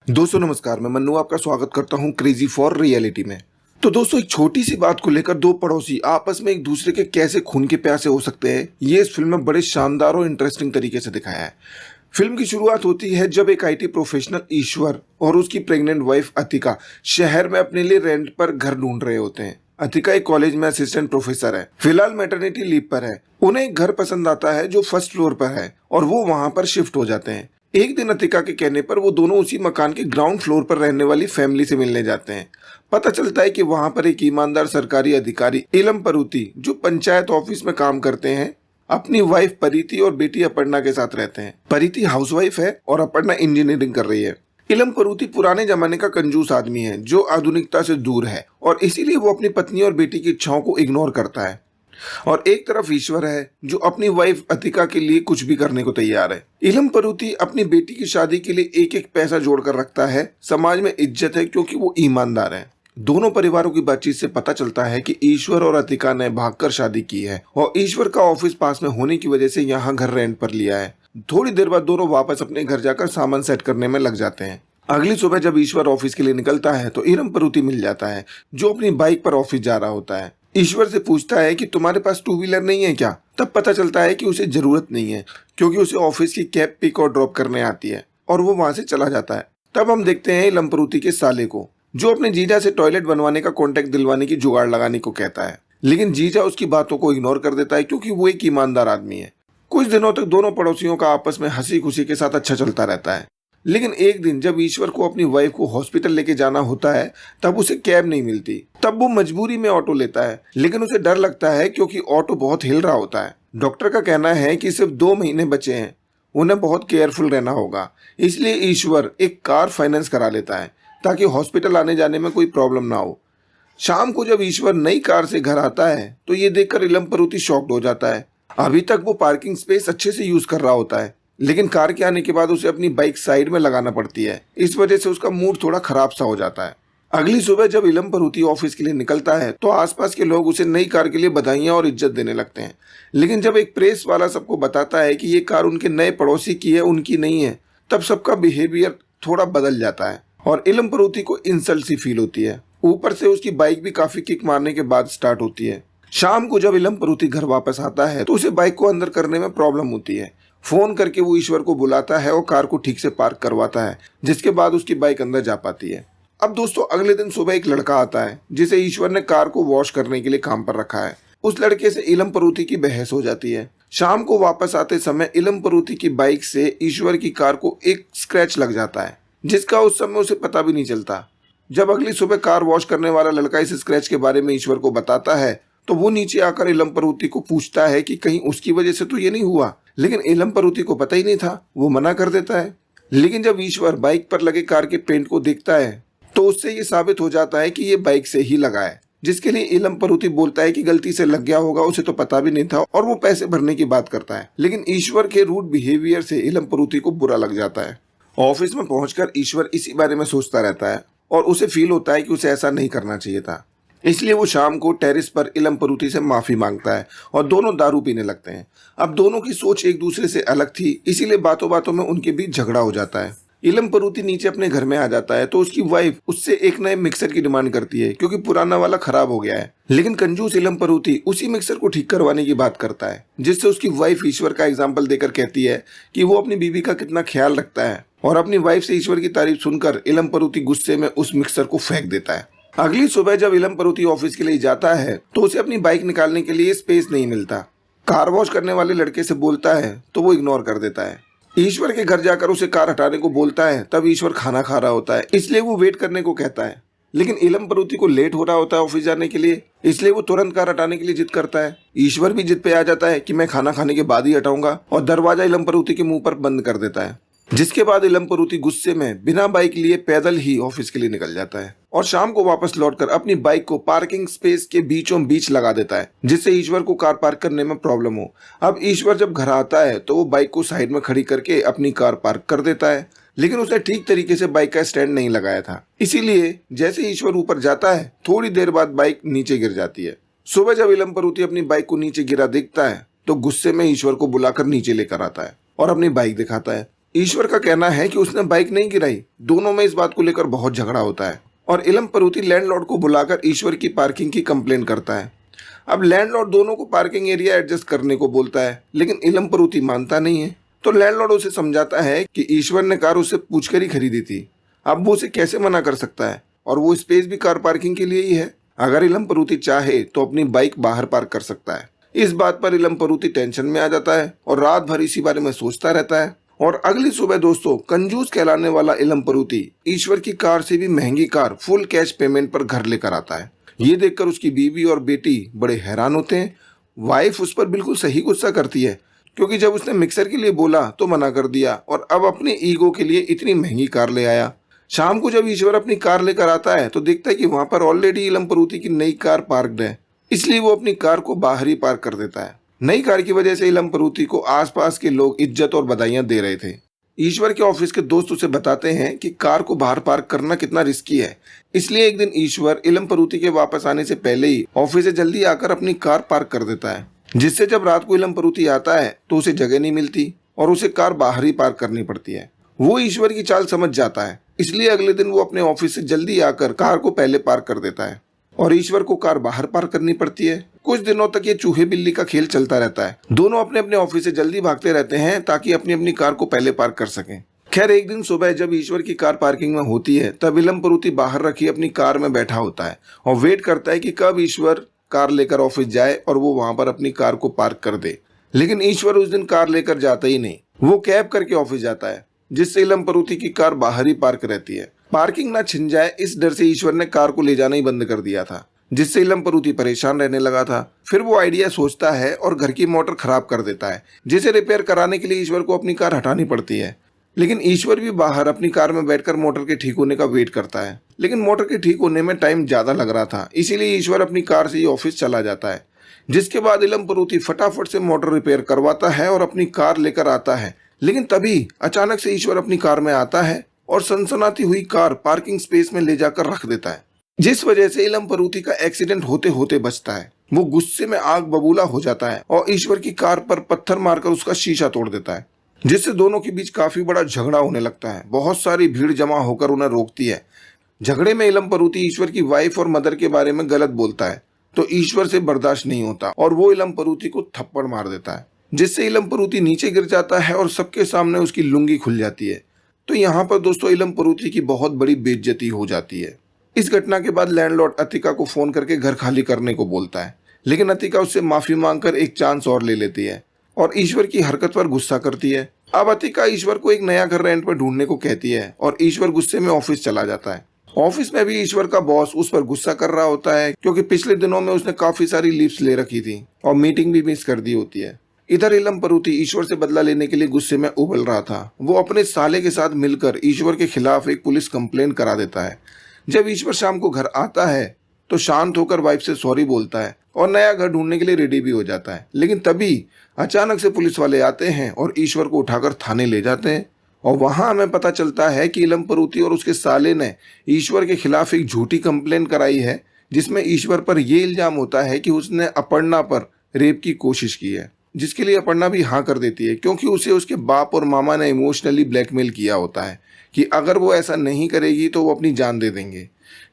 दोस्तों नमस्कार, मैं मन्नू आपका स्वागत करता हूं क्रेजी फॉर रियलिटी में। तो दोस्तों एक छोटी सी बात को लेकर दो पड़ोसी आपस में एक दूसरे के कैसे खून के प्यासे हो सकते हैं, ये इस फिल्म में बड़े शानदार और इंटरेस्टिंग तरीके से दिखाया है। फिल्म की शुरुआत होती है जब एक आईटी प्रोफेशनल ईश्वर और उसकी प्रेग्नेंट वाइफ अतिका शहर में अपने लिए रेंट पर घर ढूंढ रहे होते हैं। अतिका एक कॉलेज में असिस्टेंट प्रोफेसर है, फिलहाल मैटरनिटी लीव पर है। उन्हें एक घर पसंद आता है जो फर्स्ट फ्लोर पर है और वो वहां पर शिफ्ट हो जाते हैं। एक दिन अतिका के कहने पर वो दोनों उसी मकान के ग्राउंड फ्लोर पर रहने वाली फैमिली से मिलने जाते हैं। पता चलता है कि वहां पर एक ईमानदार सरकारी अधिकारी इलम परूथी जो पंचायत ऑफिस में काम करते हैं, अपनी वाइफ परिति और बेटी अपर्णा के साथ रहते हैं। परिति हाउसवाइफ है और अपर्णा इंजीनियरिंग कर रही है। इलम परूथी पुराने जमाने का कंजूस आदमी है जो आधुनिकता से दूर है और इसीलिए वो अपनी पत्नी और बेटी की इच्छाओं को इग्नोर करता है। और एक तरफ ईश्वर है जो अपनी वाइफ अतिका के लिए कुछ भी करने को तैयार है। इलम परूथी अपनी बेटी की शादी के लिए एक एक पैसा जोड़कर रखता है। समाज में इज्जत है क्योंकि वो ईमानदार है। दोनों परिवारों की बातचीत से पता चलता है कि ईश्वर और अतिका ने भागकर शादी की है और ईश्वर का ऑफिस पास में होने की वजह से यहाँ घर रेंट पर लिया है। थोड़ी देर बाद दोनों वापस अपने घर जाकर सामान सेट करने में लग जाते हैं। अगली सुबह जब ईश्वर ऑफिस के लिए निकलता है तो इलम परूथी मिल जाता है जो अपनी बाइक पर ऑफिस जा रहा होता है। ईश्वर से पूछता है कि तुम्हारे पास टू व्हीलर नहीं है क्या? तब पता चलता है कि उसे जरूरत नहीं है क्योंकि उसे ऑफिस की कैब पिक और ड्रॉप करने आती है और वो वहां से चला जाता है। तब हम देखते हैं इलम परूथी के साले को जो अपने जीजा से टॉयलेट बनवाने का कॉन्ट्रैक्ट दिलवाने की जुगाड़ लगाने को कहता है, लेकिन जीजा उसकी बातों को इग्नोर कर देता है क्योंकि वो एक ईमानदार आदमी है। कुछ दिनों तक दोनों पड़ोसियों का आपस में हंसी खुशी के साथ अच्छा चलता रहता है, लेकिन एक दिन जब ईश्वर को अपनी वाइफ को हॉस्पिटल लेके जाना होता है तब उसे कैब नहीं मिलती। तब वो मजबूरी में ऑटो लेता है, लेकिन उसे डर लगता है क्योंकि ऑटो बहुत हिल रहा होता है। डॉक्टर का कहना है कि सिर्फ 2 महीने बचे हैं, उन्हें बहुत केयरफुल रहना होगा। इसलिए ईश्वर एक कार फाइनेंस करा लेता है ताकि हॉस्पिटल आने जाने में कोई प्रॉब्लम ना हो। शाम को जब ईश्वर नई कार से घर आता है तो ये देखकर इलम परूथी शॉक्ड हो जाता है। अभी तक वो पार्किंग स्पेस अच्छे से यूज कर रहा होता है, लेकिन कार के आने के बाद उसे अपनी बाइक साइड में लगाना पड़ती है। इस वजह से उसका मूड थोड़ा खराब सा हो जाता है। अगली सुबह जब इलम परूथी ऑफिस के लिए निकलता है तो आसपास के लोग उसे नई कार के लिए बधाइयां और इज्जत देने लगते हैं, लेकिन जब एक प्रेस वाला सबको बताता है कि ये कार उनके नए पड़ोसी की है, उनकी नहीं है, तब सबका बिहेवियर थोड़ा बदल जाता है और इलम परूथी को इंसल्ट सी फील होती है। ऊपर से उसकी बाइक भी काफी किक मारने के बाद स्टार्ट होती है। शाम को जब इलम परूथी घर वापस आता है तो उसे बाइक को अंदर करने में प्रॉब्लम होती है। फोन करके वो ईश्वर को बुलाता है और कार को ठीक से पार्क करवाता है, जिसके बाद उसकी बाइक अंदर जा पाती है। अब दोस्तों अगले दिन सुबह एक लड़का आता है जिसे ईश्वर ने कार को वॉश करने के लिए काम पर रखा है। उस लड़के से इलम परूथी की बहस हो जाती है। शाम को वापस आते समय इलम परूथी की बाइक से ईश्वर की कार को एक स्क्रैच लग जाता है, जिसका उस समय उसे पता भी नहीं चलता। जब अगली सुबह कार वॉश करने वाला लड़का इस स्क्रैच के बारे में ईश्वर को बताता है तो वो नीचे आकर इलम परूथी को पूछता है कि कहीं उसकी वजह से तो ये नहीं हुआ, लेकिन इलम परूथी को पता ही नहीं था। वो मना कर देता है, लेकिन जब ईश्वर बाइक पर लगे कार के पेंट को देखता है तो उससे ये साबित हो जाता है कि ये बाइक से ही लगा है, जिसके लिए इलम परूथी बोलता है कि गलती से लग गया होगा, उसे तो पता भी नहीं था, और वो पैसे भरने की बात करता है। लेकिन ईश्वर के रूड बिहेवियर से इलम परूथी को बुरा लग जाता है। ऑफिस में पहुंचकर ईश्वर इसी बारे में सोचता रहता है और उसे फील होता है कि उसे ऐसा नहीं करना चाहिए था। इसलिए वो शाम को टेरेस पर इलम परूथी से माफी मांगता है और दोनों दारू पीने लगते हैं। अब दोनों की सोच एक दूसरे से अलग थी, इसीलिए बातों बातों में उनके बीच झगड़ा हो जाता है। इलम परूथी नीचे अपने घर में आ जाता है तो उसकी वाइफ उससे एक नए मिक्सर की डिमांड करती है क्योंकि पुराना वाला खराब हो गया है, लेकिन कंजूस इलम परूथी उसी मिक्सर को ठीक करवाने की बात करता है, जिससे उसकी वाइफ ईश्वर का एग्जाम्पल देकर कहती है कि वो अपनी बीवी का कितना ख्याल रखता है, और अपनी वाइफ से ईश्वर की तारीफ सुनकर इलम परूथी गुस्से में उस मिक्सर को फेंक देता है। अगली सुबह जब इलम परूथी ऑफिस के लिए जाता है तो उसे अपनी बाइक निकालने के लिए स्पेस नहीं मिलता। कार वॉश करने वाले लड़के से बोलता है तो वो इग्नोर कर देता है। ईश्वर के घर जाकर उसे कार हटाने को बोलता है, तब ईश्वर खाना खा रहा होता है, इसलिए वो वेट करने को कहता है, लेकिन इलम परूथी को लेट हो रहा होता है ऑफिस जाने के लिए, इसलिए वो तुरंत कार हटाने के लिए जिद करता है। ईश्वर भी जिद पे आ जाता है कि मैं खाना खाने के बाद ही हटाऊंगा और दरवाजा इलम परूथी के मुंह पर बंद कर देता है, जिसके बाद इलम परूथी गुस्से में बिना बाइक लिए पैदल ही ऑफिस के लिए निकल जाता है और शाम को वापस लौटकर अपनी बाइक को पार्किंग स्पेस के बीचों बीच लगा देता है, जिससे ईश्वर को कार पार्क करने में प्रॉब्लम हो। अब ईश्वर जब घर आता है तो वो बाइक को साइड में खड़ी करके अपनी कार पार्क कर देता है, लेकिन उसने ठीक तरीके से बाइक का स्टैंड नहीं लगाया था, इसीलिए जैसे ईश्वर ऊपर जाता है थोड़ी देर बाद बाइक नीचे गिर जाती है। सुबह जब इलम परूथी अपनी बाइक को नीचे गिरा देखता है तो गुस्से में ईश्वर को बुलाकर नीचे लेकर आता है और अपनी बाइक दिखाता है। ईश्वर का कहना है कि उसने बाइक नहीं गिराई। दोनों में इस बात को लेकर बहुत झगड़ा होता है और इलम परूथी लैंडलॉर्ड को बुलाकर ईश्वर की पार्किंग की कंप्लेन करता है। अब लैंडलॉर्ड दोनों को पार्किंग एरिया एडजस्ट करने को बोलता है, लेकिन इलम परूथी मानता नहीं है। तो लैंडलॉर्ड उसे समझाता है कि ईश्वर ने कार उससे पूछकर ही खरीदी थी, अब वो उसे कैसे मना कर सकता है, और वो स्पेस भी कार पार्किंग के लिए ही है। अगर इलम परूथी चाहे तो अपनी बाइक बाहर पार्क कर सकता है। इस बात पर इलम परूथी टेंशन में आ जाता है और रात भर इसी बारे में सोचता रहता है। और अगली सुबह दोस्तों, कंजूस कहलाने वाला इलम परूथी ईश्वर की कार से भी महंगी कार फुल कैश पेमेंट पर घर लेकर आता है। ये देखकर उसकी बीवी और बेटी बड़े हैरान होते हैं। वाइफ उस पर बिल्कुल सही गुस्सा करती है, क्योंकि जब उसने मिक्सर के लिए बोला तो मना कर दिया और अब अपने ईगो के लिए इतनी महंगी कार ले आया। शाम को जब ईश्वर अपनी कार लेकर आता है तो देखता है कि वहां पर ऑलरेडी इलम परूथी की नई कार पार्कड है, इसलिए वो अपनी कार को बाहर ही पार्क कर देता है। नई कार की वजह से इलम परूथी को आसपास के लोग इज्जत और बधाइयां दे रहे थे। ईश्वर के ऑफिस के दोस्त उसे बताते हैं कि कार को बाहर पार्क करना कितना रिस्की है, इसलिए एक दिन ईश्वर इलम परूथी के वापस आने से पहले ही ऑफिस से जल्दी आकर अपनी कार पार्क कर देता है, जिससे जब रात को इलम परूथी आता है तो उसे जगह नहीं मिलती और उसे कार बाहर ही पार्क करनी पड़ती है। वो ईश्वर की चाल समझ जाता है, इसलिए अगले दिन वो अपने ऑफिस से जल्दी आकर कार को पहले पार्क कर देता है और ईश्वर को कार बाहर पार्क करनी पड़ती है। कुछ दिनों तक ये चूहे बिल्ली का खेल चलता रहता है। दोनों अपने अपने ऑफिस से जल्दी भागते रहते हैं ताकि अपनी अपनी कार को पहले पार्क कर सकें। खैर, एक दिन सुबह जब ईश्वर की कार पार्किंग में होती है तब इलम परूथी बाहर रखी अपनी कार में बैठा होता है और वेट करता है कि कब ईश्वर कार लेकर ऑफिस जाए और वो वहां पर अपनी कार को पार्क कर दे। लेकिन ईश्वर उस दिन कार लेकर जाता ही नहीं, वो कैब करके ऑफिस जाता है, जिससे इलम परूथी की कार बाहर ही पार्क रहती है। पार्किंग ना छिन जाए इस डर से ईश्वर ने कार को ले जाना ही बंद कर दिया था, जिससे इलम परूथी परेशान रहने लगा था। फिर वो आइडिया सोचता है और घर की मोटर खराब कर देता है, जिसे रिपेयर कराने के लिए ईश्वर को अपनी कार हटानी पड़ती है। लेकिन ईश्वर भी बाहर अपनी कार में बैठकर मोटर के ठीक होने का वेट करता है, लेकिन मोटर के ठीक होने में टाइम ज्यादा लग रहा था, इसीलिए ईश्वर अपनी कार से ही ऑफिस चला जाता है। जिसके बाद इलम परूथी फटाफट से मोटर रिपेयर करवाता है और अपनी कार लेकर आता है। लेकिन तभी अचानक से ईश्वर अपनी कार में आता है और सनसनाती हुई कार पार्किंग स्पेस में ले जाकर रख देता है, जिस वजह से इलम परूथी का एक्सीडेंट होते होते बचता है। वो गुस्से में आग बबूला हो जाता है और ईश्वर की कार पर पत्थर मारकर उसका शीशा तोड़ देता है, जिससे दोनों के बीच काफी बड़ा झगड़ा होने लगता है। बहुत सारी भीड़ जमा होकर उन्हें रोकती है। झगड़े में इलम परूथी ईश्वर की वाइफ और मदर के बारे में गलत बोलता है, तो ईश्वर से बर्दाश्त नहीं होता और वो इलम परूथी को थप्पड़ मार देता है, जिससे इलम परूथी नीचे गिर जाता है और सबके सामने उसकी लुंगी खुल जाती है। तो यहाँ पर दोस्तों इलम परूथी की बहुत बड़ी बेइज्जती हो जाती है। इस घटना के बाद लैंडलॉर्ड अतिका को फोन करके घर खाली करने को बोलता है, लेकिन अतिका उससे माफी मांगकर एक चांस और ले लेती है और ईश्वर की हरकत पर गुस्सा करती है। अब अतिका ईश्वर को एक नया घर रेंट पर ढूंढने को कहती है और ईश्वर गुस्से में ऑफिस चला जाता है। ऑफिस में भी ईश्वर का बॉस उस पर गुस्सा कर रहा होता है, क्योंकि पिछले दिनों में उसने काफी सारी लीव्स ले रखी थी और मीटिंग भी मिस कर दी होती है। इधर इलम परूथी ईश्वर से बदला लेने के लिए गुस्से में उबल रहा था। वो अपने साले के साथ मिलकर ईश्वर के खिलाफ एक पुलिस कंप्लेंट करा देता है। जब ईश्वर शाम को घर आता है तो शांत होकर वाइफ से सॉरी बोलता है और नया घर ढूंढने के लिए रेडी भी हो जाता है। लेकिन तभी अचानक से पुलिस वाले आते हैं और ईश्वर को उठाकर थाने ले जाते हैं और वहां हमें पता चलता है कि इलम परूथी और उसके साले ने ईश्वर के खिलाफ एक झूठी कंप्लेंट कराई है, जिसमें ईश्वर पर यह इल्जाम होता है कि उसने अपर्णा पर रेप की कोशिश की है, जिसके लिए अपर्णा भी हाँ कर देती है, क्योंकि उसे उसके बाप और मामा ने इमोशनली ब्लैकमेल किया होता है कि अगर वो ऐसा नहीं करेगी तो वो अपनी जान दे देंगे।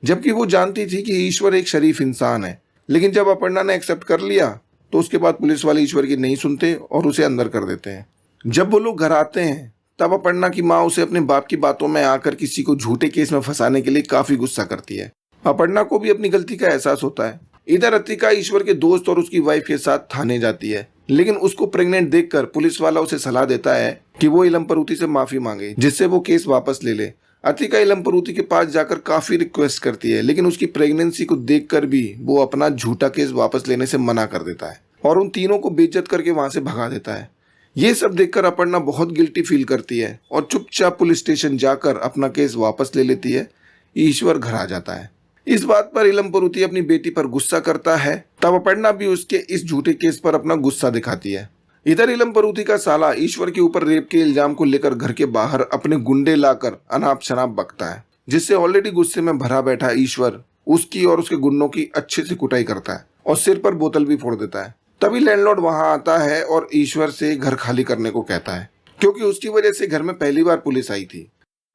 जबकि वो जानती थी कि ईश्वर एक शरीफ इंसान है, लेकिन जब अपर्णा ने एक्सेप्ट कर लिया तो उसके बाद पुलिस वाले ईश्वर की नहीं सुनते और उसे अंदर कर देते हैं। जब वो लोग घर आते हैं तब अपर्णा की माँ उसे अपने बाप की बातों में आकर किसी को झूठे केस में फंसाने के लिए काफी गुस्सा करती है। अपर्णा को भी अपनी गलती का एहसास होता है। इधर अतिका ईश्वर के दोस्त और उसकी वाइफ के साथ थाने जाती है, लेकिन उसको प्रेग्नेंट देखकर पुलिस वाला उसे सलाह देता है कि वो इलम परूथी से माफी मांगे, जिससे वो केस वापस ले ले। अतिका इलम परूथी के पास जाकर काफी रिक्वेस्ट करती है, लेकिन उसकी प्रेगनेंसी को देखकर भी वो अपना झूठा केस वापस लेने से मना कर देता है और उन तीनों को बेइज्जत करके वहां से भगा देता है। ये सब देखकर अपर्णा बहुत गिल्टी फील करती है और चुपचाप पुलिस स्टेशन जाकर अपना केस वापस ले लेती है। ईश्वर घर आ जाता है। इस बात पर इलम परूथी अपनी बेटी पर गुस्सा करता है, तब अपर्णा भी उसके इस झूठे केस पर अपना गुस्सा दिखाती है। इधर इलम परूथी का साला ईश्वर के ऊपर रेप के इल्जाम को लेकर घर के बाहर अपने गुंडे लाकर अनाप शनाप बकता है, जिससे ऑलरेडी गुस्से में भरा बैठा ईश्वर उसकी और उसके गुंडों की अच्छे से कुटाई करता है और सिर पर बोतल भी फोड़ देता है। तभी लैंडलॉर्ड वहां आता है और ईश्वर से घर खाली करने को कहता है। क्योंकि उसकी वजह से घर में पहली बार पुलिस आई थी।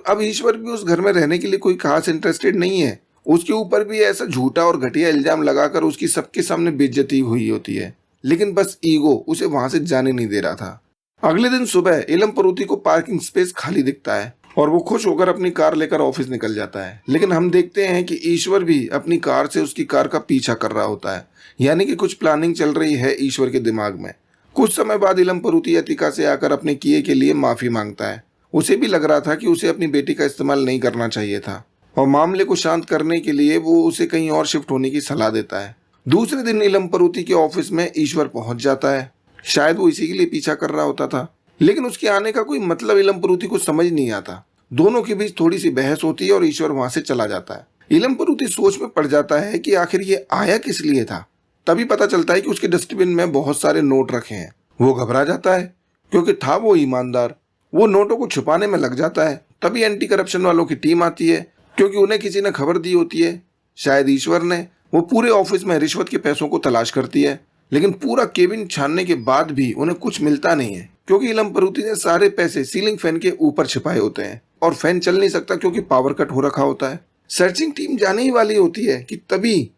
अब ईश्वर भी उस घर में रहने के लिए कोई खास इंटरेस्टेड नहीं है। उसके ऊपर भी ऐसा झूठा और घटिया इल्जाम लगाकर उसकी सबके सामने बेइज्जती हुई होती है, लेकिन बस ईगो उसे वहां से जाने नहीं दे रहा था। अगले दिन सुबह इलम परूथी को पार्किंग स्पेस खाली दिखता है और वो खुश होकर अपनी कार लेकर ऑफिस निकल जाता है। लेकिन हम देखते हैं कि ईश्वर भी अपनी कार से उसकी कार का पीछा कर रहा होता है, यानी कि कुछ प्लानिंग चल रही है ईश्वर के दिमाग में। कुछ समय बाद इलम परूथी अतिका से आकर अपने किए के लिए माफी मांगता है। उसे भी लग रहा था कि उसे अपनी बेटी का इस्तेमाल नहीं करना चाहिए था, और मामले को शांत करने के लिए वो उसे कहीं और शिफ्ट होने की सलाह देता है। दूसरे दिन इलम परूथी के ऑफिस में ईश्वर पहुंच जाता है। शायद वो इसी के लिए पीछा कर रहा होता था, लेकिन उसके आने का कोई मतलब इलम परूथी को समझ नहीं आता। दोनों के बीच थोड़ी सी बहस होती है और ईश्वर वहां से चला जाता है। इलम परूथी सोच में पड़ जाता है कि आखिर ये आया किस लिए था। तभी पता चलता है कि उसके डस्टबिन में बहुत सारे नोट रखे हैं। वो घबरा जाता है क्योंकि था वो ईमानदार। वो नोटों को छुपाने में लग जाता है। तभी एंटी करप्शन वालों की टीम आती है, क्योंकि उन्हें किसी ने खबर दी होती है, शायद ईश्वर ने। वो पूरे ऑफिस में रिश्वत के पैसों को तलाश करती है, लेकिन पूरा केबिन छानने के बाद भी उन्हें कुछ मिलता नहीं है, क्योंकि इलम परूथी ने सारे पैसे सीलिंग फैन के ऊपर छिपाए होते हैं और फैन चल नहीं सकता क्योंकि पावर कट हो रखा होता है। सर्चिंग टीम जाने ही वाली होती है कि तभी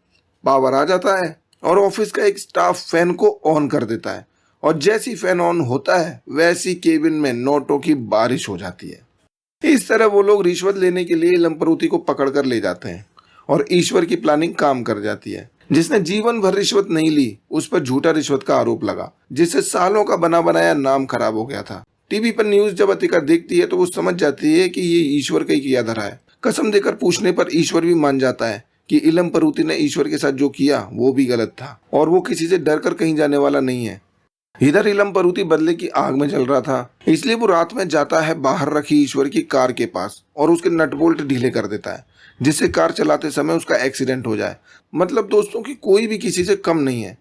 पावर आ जाता है और ऑफिस का एक स्टाफ फैन को ऑन कर देता है, और जैसी फैन ऑन होता है वैसी केबिन में नोटों की बारिश हो जाती है। इस तरह वो लोग रिश्वत लेने के लिए इलम परूथी को पकड़ कर ले जाते हैं और ईश्वर की प्लानिंग काम कर जाती है। जिसने जीवन भर रिश्वत नहीं ली, उस पर झूठा रिश्वत का आरोप लगा, जिससे सालों का बना बनाया नाम खराब हो गया था। टीवी पर न्यूज जब अतिका देखती है तो वो समझ जाती है कि ये ईश्वर का ही किया धरा है। कसम देकर पूछने पर ईश्वर भी मान जाता है कि इलम परूथी ने ईश्वर के साथ जो किया वो भी गलत था और वो किसी से डर कर कहीं जाने वाला नहीं है। इधर इलम परूथी बदले की आग में जल रहा था, इसलिए वो रात में जाता है बाहर रखी ईश्वर की कार के पास और उसके नट बोल्ट ढीले कर देता है, जिससे कार चलाते समय उसका एक्सीडेंट हो जाए। मतलब दोस्तों की कोई भी किसी से कम नहीं है।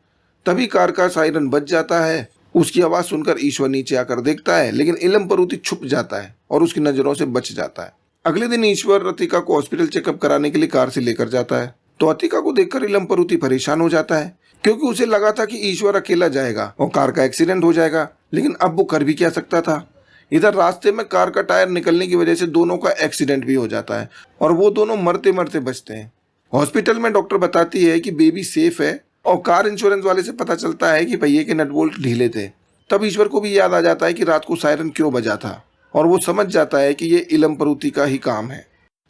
तभी कार का सायरन बज जाता है। उसकी आवाज सुनकर ईश्वर नीचे आकर देखता है, लेकिन इलम परूथी छुप जाता है और उसकी नजरों से बच जाता है। अगले दिन ईश्वर अतिका को हॉस्पिटल चेकअप कराने के लिए कार से लेकर जाता है, तो अतिका को देखकर इलम परूथी परेशान हो जाता है, क्योंकि उसे लगा था कि ईश्वर अकेला जाएगा और कार का एक्सीडेंट हो जाएगा, लेकिन अब वो कर भी क्या सकता था। इधर रास्ते में कार का टायर निकलने की वजह से दोनों का एक्सीडेंट भी हो जाता है और वो दोनों मरते मरते बचते हैं। हॉस्पिटल में डॉक्टर बताती है कि बेबी सेफ है, और कार इंश्योरेंस वाले से पता चलता है कि पहिए के नट बोल्ट ढीले थे। तब ईश्वर को भी याद आ जाता है कि रात को सायरन क्यों बजा था, और वो समझ जाता है कि ये इलम परूथी का ही काम है।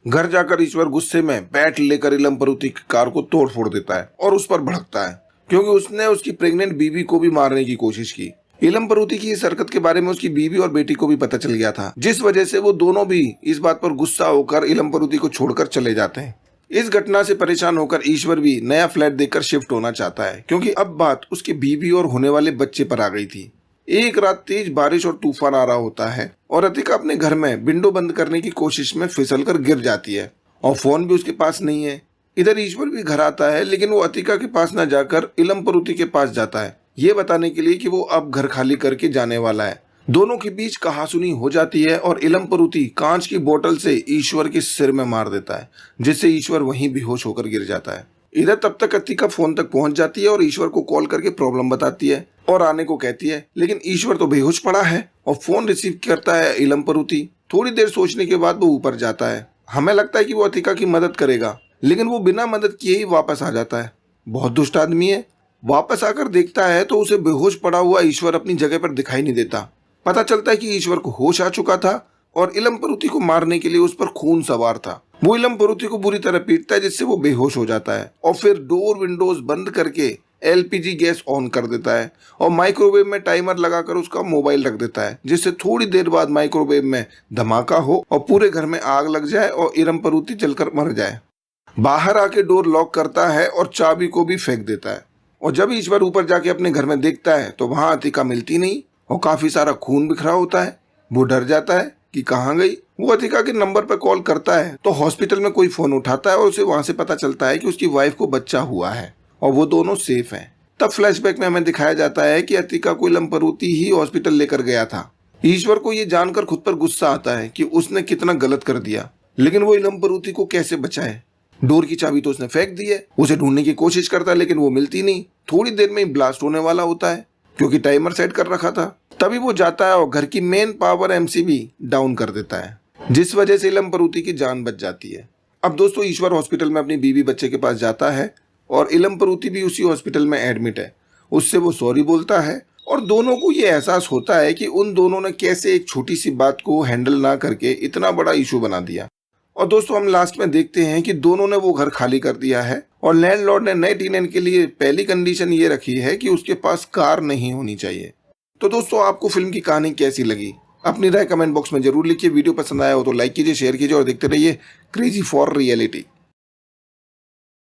घर जाकर ईश्वर गुस्से में बैट लेकर इलम परूथी की कार को तोड़ फोड़ देता है और उस पर भड़कता है, क्योंकि उसने उसकी प्रेग्नेंट बीवी को भी मारने की कोशिश की। इलम परूथी की इस हरकत के बारे में उसकी बीवी और बेटी को भी पता चल गया था, जिस वजह से वो दोनों भी इस बात पर गुस्सा होकर इलम परूथी को छोड़कर चले जाते हैं। इस घटना से परेशान होकर ईश्वर भी नया फ्लैट देखकर शिफ्ट होना चाहता है, क्योंकि अब बात उसकी बीवी और होने वाले बच्चे पर आ गई थी। एक रात तेज बारिश और तूफान आ रहा होता है और अतिका अपने घर में विंडो बंद करने की कोशिश में फिसलकर गिर जाती है, और फोन भी उसके पास नहीं है। इधर ईश्वर भी घर आता है, लेकिन वो अतिका के पास न जाकर इलम परूथी के पास जाता है, ये बताने के लिए कि वो अब घर खाली करके जाने वाला है। दोनों के बीच कहासुनी हो जाती है और इलम परूथी कांच की बोतल से ईश्वर के सिर में मार देता है, जिससे ईश्वर वहीं बेहोश होकर गिर जाता है। इधर तब तक अतिका फोन तक पहुंच जाती है और ईश्वर को कॉल करके प्रॉब्लम बताती है और आने को कहती है, लेकिन ईश्वर तो बेहोश पड़ा है। और फोन रिसीव करता है इलम परूथी। थोड़ी देर सोचने के बाद वो ऊपर जाता है। हमें लगता है कि वो अतिका की मदद करेगा, लेकिन वो बिना मदद किए ही वापस आ जाता है। बहुत दुष्ट आदमी है। वापस आकर देखता है तो उसे बेहोश पड़ा हुआ ईश्वर अपनी जगह पर दिखाई नहीं देता। पता चलता है कि ईश्वर को होश आ चुका था और इलम परूथी को मारने के लिए उस पर खून सवार था। वो इलम परूथी को बुरी तरह पीटता है, जिससे वो बेहोश हो जाता है, और फिर डोर विंडोज बंद करके एलपीजी गैस ऑन कर देता है और माइक्रोवेव में टाइमर लगाकर उसका मोबाइल रख देता है, जिससे थोड़ी देर बाद माइक्रोवेव में धमाका हो और पूरे घर में आग लग जाए और इलम परूथी जलकर मर जाए। बाहर आके डोर लॉक करता है और चाबी को भी फेंक देता है। और जब ईश्वर ऊपर जाके अपने घर में देखता है तो वहां अतिका मिलती नहीं और काफी सारा खून बिखरा होता है। वो डर जाता है कि कहाँ गई। वो अतिका के नंबर पर कॉल करता है तो हॉस्पिटल में कोई फोन उठाता है और उसे वहां से पता चलता है कि उसकी वाइफ को बच्चा हुआ है और वो दोनों सेफ हैं। तब फ्लैशबैक में हमें दिखाया जाता है कि अतिका को इलम परूथी ही हॉस्पिटल लेकर गया था। ईश्वर को ये जानकर खुद पर गुस्सा आता है कि उसने कितना गलत कर दिया, लेकिन वो इलम परूथी को कैसे बचाए। डोर की चाबी तो उसने फेंक दी है। उसे ढूंढने की कोशिश करता है, लेकिन वो मिलती नहीं। थोड़ी देर में ही ब्लास्ट होने वाला होता है, क्योंकि टाइमर सेट कर रखा था। तभी वो जाता है और घर की मेन पावर एमसीबी डाउन कर देता है, जिस वजह से इलम परूथी की जान बच जाती है। अब दोस्तों ईश्वर हॉस्पिटल में अपनी बीवी बच्चे के पास जाता है और इलम परूथी भी उसी हॉस्पिटल में एडमिट है। उससे वो सॉरी बोलता है और दोनों को ये एहसास होता है कि उन दोनों ने कैसे एक छोटी सी बात को हैंडल ना करके इतना बड़ा इशू बना दिया। और दोस्तों हम लास्ट में देखते हैं कि दोनों ने वो घर खाली कर दिया है और लैंडलॉर्ड ने नए टेनेंट के लिए पहली कंडीशन ये रखी है कि उसके पास कार नहीं होनी चाहिए। तो दोस्तों आपको फिल्म की कहानी कैसी लगी? अपनी राय कमेंट बॉक्स में जरूर लिखिए। वीडियो पसंद आया हो तो लाइक कीजिए, शेयर कीजिए और देखते रहिए क्रेजी फॉर रियलिटी।